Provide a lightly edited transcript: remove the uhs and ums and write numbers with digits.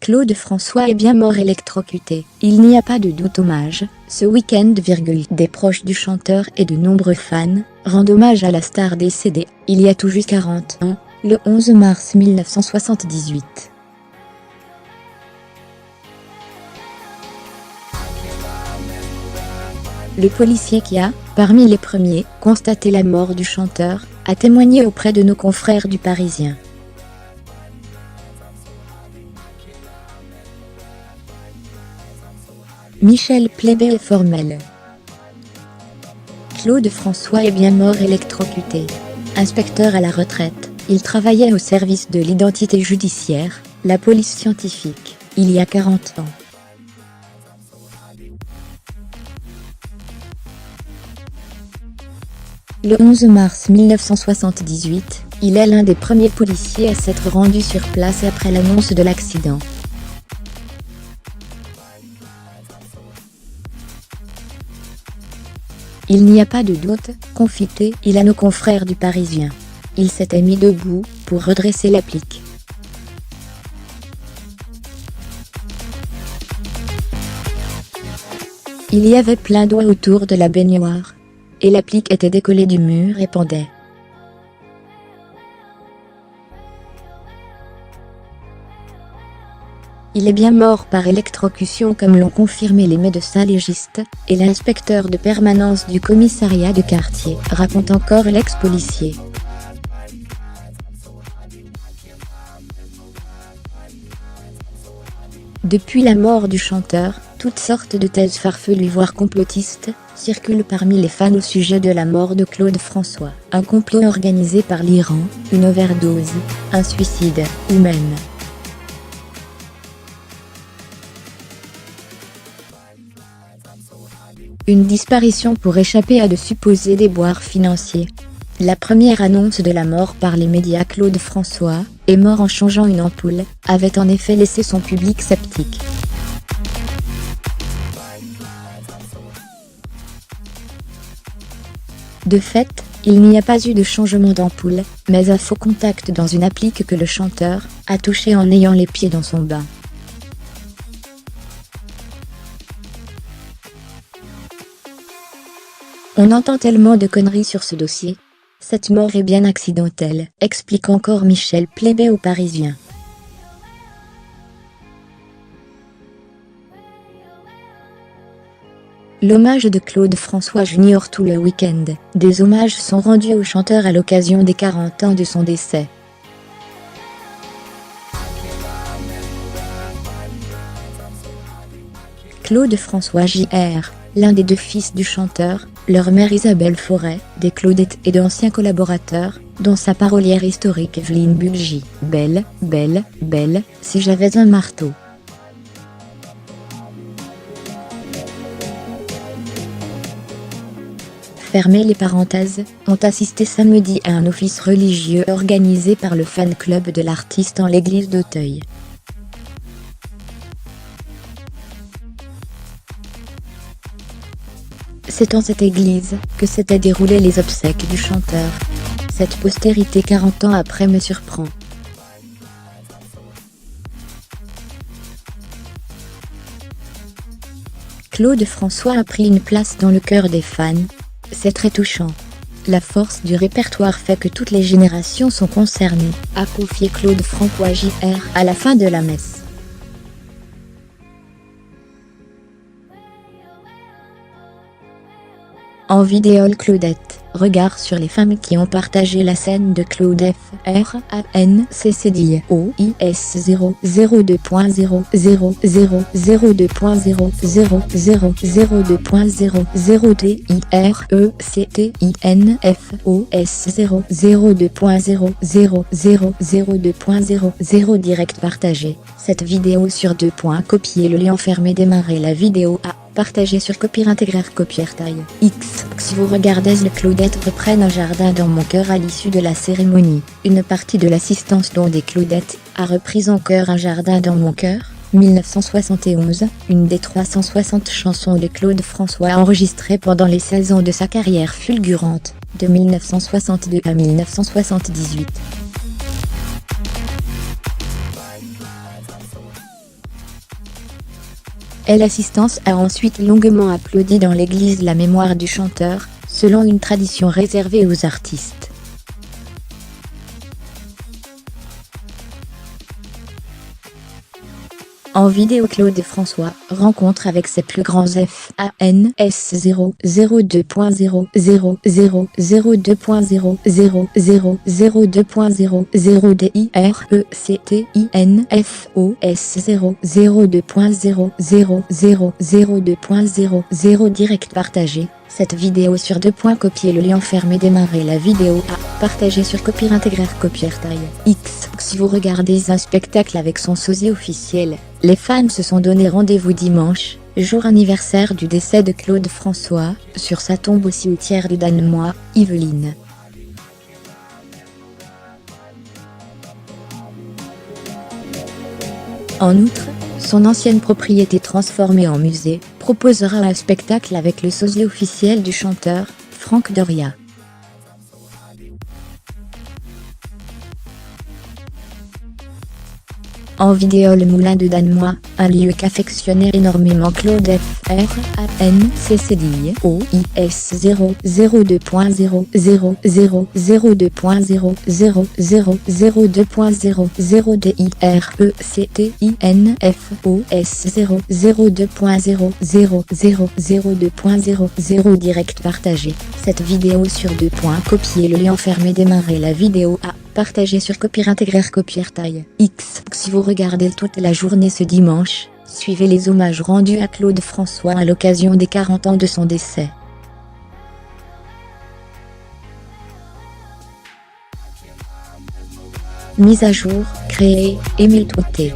Claude François est bien mort électrocuté. Il n'y a pas de doute. Hommage, ce week-end, des proches du chanteur et de nombreux fans rendent hommage à la star décédée, il y a tout juste 40 ans, le 11 mars 1978. Le policier qui a, parmi les premiers, constaté la mort du chanteur, a témoigné auprès de nos confrères du Parisien. Michel Plébé est formel. Claude François est bien mort électrocuté. Inspecteur à la retraite, il travaillait au service de l'identité judiciaire, la police scientifique, il y a 40 ans. Le 11 mars 1978, il est l'un des premiers policiers à s'être rendu sur place après l'annonce de l'accident. Il n'y a pas de doute, confie-t-il à nos confrères du Parisien. Il s'était mis debout, pour redresser l'applique. Il y avait plein d'eau autour de la baignoire. Et l'applique était décollée du mur et pendait. Il est bien mort par électrocution comme l'ont confirmé les médecins légistes et l'inspecteur de permanence du commissariat de quartier, raconte encore l'ex-policier. Depuis la mort du chanteur, toutes sortes de thèses farfelues voire complotistes circulent parmi les fans au sujet de la mort de Claude François. Un complot organisé par l'Iran, une overdose, un suicide, ou même une disparition pour échapper à de supposés déboires financiers. La première annonce de la mort par les médias. Claude François est mort en changeant une ampoule, avait en effet laissé son public sceptique. De fait, il n'y a pas eu de changement d'ampoule, mais un faux contact dans une applique que le chanteur a touché en ayant les pieds dans son bain. On entend tellement de conneries sur ce dossier. Cette mort est bien accidentelle, explique encore Michel Plébé au Parisien. L'hommage de Claude François Junior tout le week-end. Des hommages sont rendus au chanteur à l'occasion des 40 ans de son décès. Claude François Jr., l'un des deux fils du chanteur, leur mère Isabelle Forêt, des Claudettes et d'anciens collaborateurs, dont sa parolière historique Evelyne Bulgy. Belle, belle, belle, si j'avais un marteau. Fermez les parenthèses, ont assisté samedi à un office religieux organisé par le fan club de l'artiste en l'église d'Auteuil. C'est en cette église que s'étaient déroulées les obsèques du chanteur. Cette postérité 40 ans après me surprend. Claude François a pris une place dans le cœur des fans. C'est très touchant. La force du répertoire fait que toutes les générations sont concernées, a confié Claude François Jr. à la fin de la messe. En vidéo. Claudette, regard sur les femmes qui ont partagé la scène de Claude FRANCCDIOIS 002.0 direct partagé. Cette vidéo sur 2 points. Copier le lien fermé. Démarrer la vidéo à partager sur Copier intégrer Copier taille X. Si vous regardez le Claudette reprennent un jardin dans mon cœur à l'issue de la cérémonie. Une partie de l'assistance dont des Claudettes a repris en chœur un jardin dans mon cœur. 1971, une des 360 chansons de Claude François enregistrées pendant les 16 ans de sa carrière fulgurante, de 1962 à 1978. L'assistance a ensuite longuement applaudi dans l'église la mémoire du chanteur, selon une tradition réservée aux artistes. En vidéo, Claude François rencontre avec ses plus grands fans 0 02.0 0 0 0 2.0 0 0 0 2.0 0 DIRECTINFOS 0 0 2.0 0 0 0 2.0 0 direct partagé. Cette vidéo sur 2. Copier le lien fermé, démarrer la vidéo à partager sur Copie Intégraire Copiertail X. Si vous regardez un spectacle avec son sosie officiel, les fans se sont donné rendez-vous dimanche, jour anniversaire du décès de Claude François, sur sa tombe au cimetière de Danemois, Yvelines. En outre, son ancienne propriété transformée en musée proposera un spectacle avec le sosie officiel du chanteur, Franck Doria. En vidéo, le moulin de Danemois, un lieu qu'affectionnait énormément Claude FRANCCDIOIS 0 0 2.0 0 0 0 2.0 0 0 0 2.0 0 DIRECTINFOS 0 0 2.0 0 0 0 2.0 0 direct partagé. Cette vidéo sur 2. Copier le lien fermé, démarrer la vidéo à partager sur Copie Intégraire Copiertail X. Si vous regardez toute la journée ce dimanche, suivez les hommages rendus à Claude François à l'occasion des 40 ans de son décès. Mise à jour, créée, Émile Touté.